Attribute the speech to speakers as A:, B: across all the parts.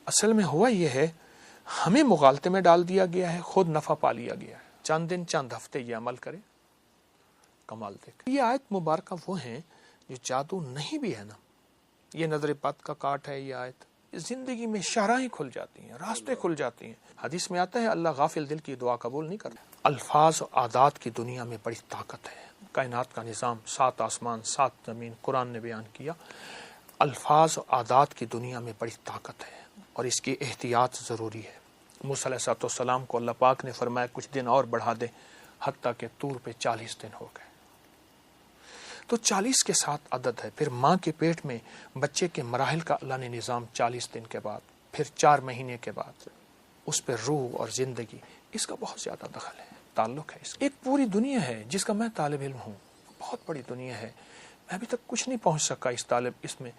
A: اصل میں ہوا یہ ہے، ہمیں مغالطے میں ڈال دیا گیا ہے، خود نفع پا لیا گیا ہے۔ چند دن چند ہفتے یہ عمل کرے، کمال دیکھ۔ یہ آیت مبارکہ وہ ہیں جو جادو نہیں بھی ہے نا، یہ نظر بد کا کاٹ ہے۔ یہ آیت زندگی میں شاہراہیں کھل جاتی ہیں، راستے کھل جاتی ہیں۔ حدیث میں آتا ہے اللہ غافل دل کی دعا قبول نہیں کرتا۔ الفاظ و عادات کی دنیا میں بڑی طاقت ہے۔ کائنات کا نظام، 7 آسمان 7 زمین، قرآن نے بیان کیا۔ الفاظ و عادات کی دنیا میں بڑی طاقت ہے اور اس کی احتیاط ضروری ہے۔ موسیٰ علیہ السلام کو اللہ پاک نے فرمایا کچھ دن اور بڑھا دے، حتیٰ کہ طور پہ 40 دن ہو گئے۔ تو 40 کے ساتھ عدد ہے۔ پھر ماں کے پیٹ میں بچے کے مراحل کا اللہ نے نظام 40 دن کے بعد، پھر 4 مہینے کے بعد اس پہ روح اور زندگی، اس کا بہت زیادہ دخل ہے، تعلق ہے۔ ایک پوری دنیا ہے جس کا میں طالب علم ہوں، بہت بڑی دنیا ہے۔ میں ابھی تک کچھ نہیں پہنچ سکا اس میں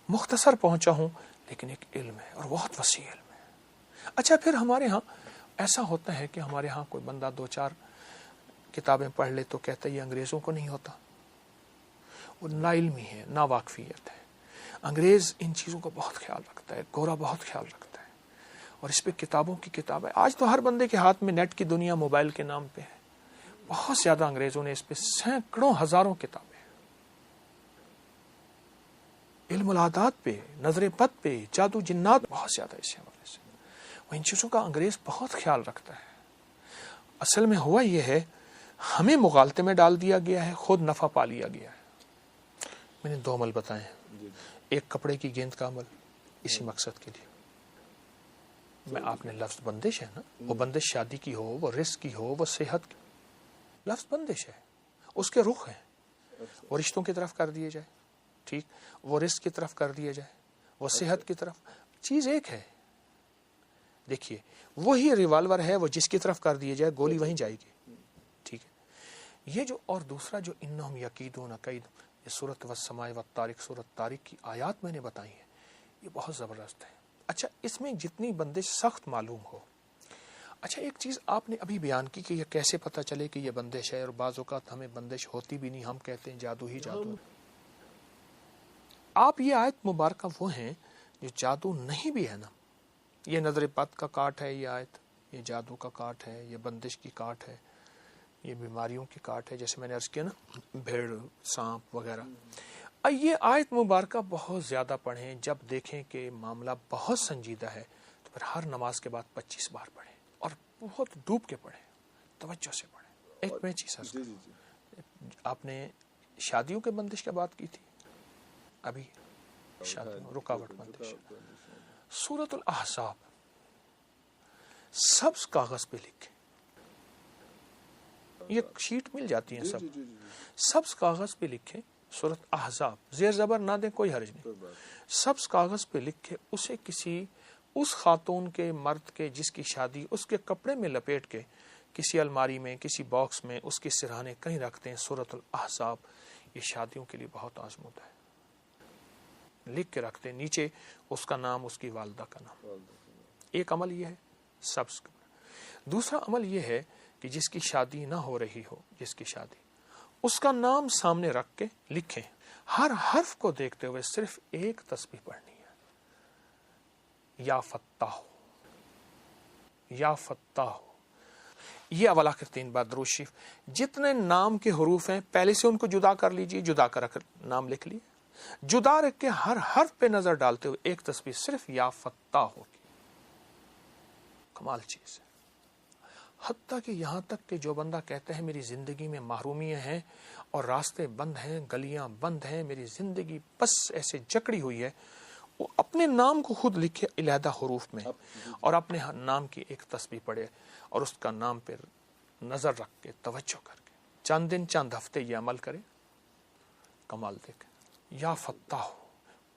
A: مختصر پہنچا ہوں، لیکن ایک علم ہے اور بہت وسیع علم ہے۔ اچھا، پھر ہمارے ہاں ایسا ہوتا ہے کہ ہمارے ہاں کوئی بندہ 2-4 کتابیں پڑھ لے تو کہتا ہے یہ انگریزوں کو نہیں ہوتا۔ وہ نا علمی ہے، نا واقفیت ہے۔ انگریز ان چیزوں کا بہت خیال رکھتا ہے، گورا بہت خیال رکھتا ہے، اور اس پہ کتابوں کی کتاب ہے۔ آج تو ہر بندے کے ہاتھ میں نیٹ کی دنیا موبائل کے نام پہ ہے۔ بہت زیادہ انگریزوں نے اس پہ سینکڑوں ہزاروں کتابیں، علم العادات پہ، نظر بد پہ، جادو جنات، بہت زیادہ اس حوالے سے وہ ان چیزوں کا انگریز بہت خیال رکھتا ہے۔ اصل میں ہوا یہ ہے، ہمیں مغالطے میں ڈال دیا گیا ہے، خود نفع پا لیا گیا ہے۔ میں نے 2 عمل بتائے ہیں، ایک کپڑے کی گیند کا عمل، اسی مقصد کے لیے میں آپ نے لفظ بندش ہے نا، وہ بندش شادی کی ہو، وہ رزق کی ہو، وہ صحت کی، لفظ بندش ہے، اس کے رخ ہیں، وہ رشتوں کی طرف کر دیے جائے، ٹھیک، وہ رزق کی طرف کر دیا جائے، وہ صحت کی طرف، چیز ایک ہے۔ دیکھیے وہی ریوالور ہے، وہ جس کی طرف کر دیے جائے گولی وہیں جائے گی، ٹھیک ہے۔ یہ جو اور دوسرا جو انہم یکیدون کید، یہ سورۃ والسماء والطارق، سورۃ طارق کی آیات میں نے بتائی ہیں، یہ بہت زبردست ہے۔ اچھا، اس میں جتنی بندش سخت معلوم ہو۔ اچھا، ایک چیز آپ نے ابھی بیان کی کہ یہ کیسے پتہ چلے کہ یہ بندش ہے، اور بعض اوقات ہمیں بندش ہوتی بھی نہیں، ہم کہتے ہیں جادو ہی جادو۔ آپ یہ آیت مبارکہ وہ ہیں جو جادو نہیں بھی ہے نا، یہ نظر بد کا کاٹ ہے، یہ آیت، یہ جادو کا کاٹ ہے، یہ بندش کی کاٹ ہے، یہ بیماریوں کی کاٹ ہے، جیسے میں نے عرض کیا نا، بھیڑ، سانپ وغیرہ۔ یہ آیت مبارکہ بہت زیادہ پڑھیں، جب دیکھیں کہ معاملہ بہت سنجیدہ ہے تو پھر ہر نماز کے بعد 25 بار پڑھیں، اور بہت ڈوب کے پڑھیں، توجہ سے پڑھیں۔ ایک میں چیز عرض کروں، آپ نے شادیوں کے بندش کی بات کی تھی، ابھی شادیوں رکاوٹ بندش، سورۃ الاحزاب سبز کاغذ پہ لکھیں، یہ شیٹ مل جاتی ہیں سب، سبز کاغذ پہ لکھیں سورۃ احزاب، زیر زبر نہ دیں، کوئی حرج نہیں، سبز کاغذ پہ لکھ کے اسے کسی اس خاتون کے، مرد کے جس کی شادی، اس کے کپڑے میں لپیٹ کے کسی الماری میں، کسی باکس میں اس کے سرہانے کہیں رکھتے ہیں، سورۃ الاحزاب، یہ شادیوں کے لیے بہت آزمودہ ہے، لکھ کے رکھتے ہیں، نیچے اس کا نام، اس کی والدہ کا نام۔ ایک عمل یہ ہے سبز۔ دوسرا عمل یہ ہے کہ جس کی شادی نہ ہو رہی ہو، جس کی شادی، اس کا نام سامنے رکھ کے لکھیں، ہر حرف کو دیکھتے ہوئے صرف ایک تسبیح پڑھنی ہے، یا فتاح، یا فتاح۔ یہ اول آخر 3 بار درود شریف، جتنے نام کے حروف ہیں پہلے سے ان کو جدا کر لیجئے، جدا کر نام لکھ لیے، جدا رکھ کے ہر حرف پہ نظر ڈالتے ہوئے ایک تسبیح صرف یا فتاح ہوگی، کمال چیز ہے۔ حتیٰ کہ یہاں تک کہ جو بندہ کہتا ہے میری زندگی میں محرومیاں ہیں اور راستے بند ہیں، گلیاں بند ہیں، میری زندگی بس ایسے جکڑی ہوئی ہے، وہ اپنے نام کو خود لکھے علیحدہ حروف میں، اور اپنے نام کی ایک تسبیح پڑھے، اور اس کا نام پہ نظر رکھ کے، توجہ کر کے، چند دن چند ہفتے یہ عمل کرے، کمال دیکھیں۔ یا فتاح،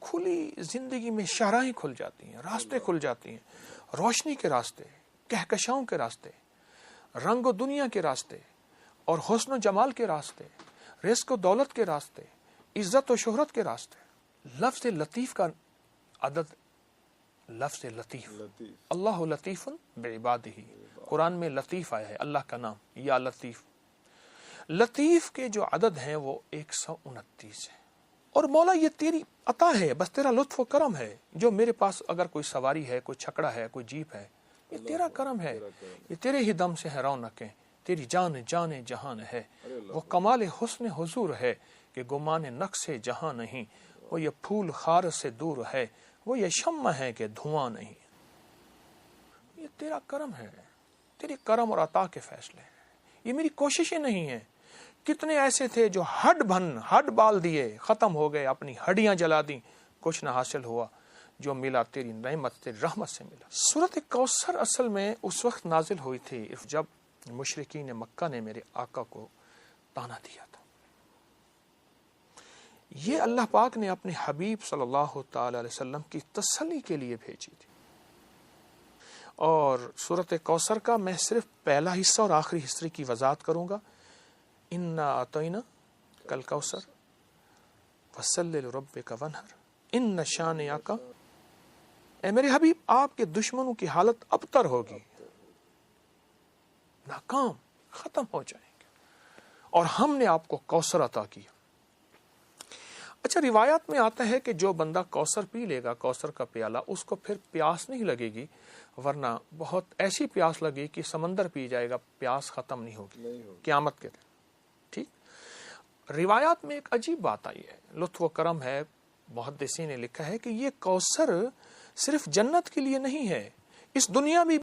A: کھلی زندگی میں شاہراہیں کھل جاتی ہیں، راستے کھل جاتی ہیں، روشنی کے راستے، کہکشاؤں کے راستے، رنگ و دنیا کے راستے، اور حسن و جمال کے راستے، رزق و دولت کے راستے، عزت و شہرت کے راستے۔ لفظ لطیف کا عدد، لفظ لطیف، اللہ لطیف بعبادہ، قرآن میں لطیف آیا ہے، اللہ کا نام، یا لطیف۔ لطیف کے جو عدد ہیں وہ 129 ہیں، اور مولا یہ تیری عطا ہے، بس تیرا لطف و کرم ہے، جو میرے پاس اگر کوئی سواری ہے، کوئی چھکڑا ہے، کوئی جیپ ہے، یہ تیرا کرم ہے، یہ تیرے ہی دم سے ہے رونقیں، تیری جان جان جہان ہے، وہ کمال حسن حضور ہے کہ گمان نقص جہاں نہیں، وہ یہ پھول خار سے دور ہے، وہ یہ شمع ہے کہ دھواں نہیں۔ یہ تیرا کرم ہے، تیری کرم اور عطا کے فیصلے ہیں، یہ میری کوششیں نہیں ہیں۔ کتنے ایسے تھے جو ہڈ بال دیے، ختم ہو گئے، اپنی ہڈیاں جلا دیں، کچھ نہ حاصل ہوا، جو ملا تیری نعمت، تیری رحمت سے ملا۔ سورۃ کوثر اصل میں اس وقت نازل ہوئی تھی جب مشرکین مکہ نے میرے آقا کو تانا دیا تھا۔ یہ اللہ پاک نے اپنے حبیب صلی اللہ تعالی علیہ وسلم کی تسلی کے لیے بھیجی تھی۔ اور سورۃ کوثر کا میں صرف پہلا حصہ اور آخری حصے کی وضاحت کروں گا۔ انا اعطیناک الکوثر فصلی لربک وانحر ان شانئک، اے میرے حبیب آپ کے دشمنوں کی حالت ابتر ہوگی، ناکام، ختم ہو جائیں گے، اور ہم نے آپ کو کوثر عطا کیا۔ اچھا، روایات میں آتا ہے کہ جو بندہ کوثر پی لے گا، کوثر کا پیالہ، اس کو پھر پیاس نہیں لگے گی، ورنہ بہت ایسی پیاس لگے کہ سمندر پی جائے گا، پیاس ختم نہیں ہوگی قیامت کے دن۔ ٹھیک، روایات میں ایک عجیب بات آئی ہے، لطف و کرم ہے، محدثین نے لکھا ہے کہ یہ کوثر صرف جنت کے لیے نہیں ہے، اس دنیا میں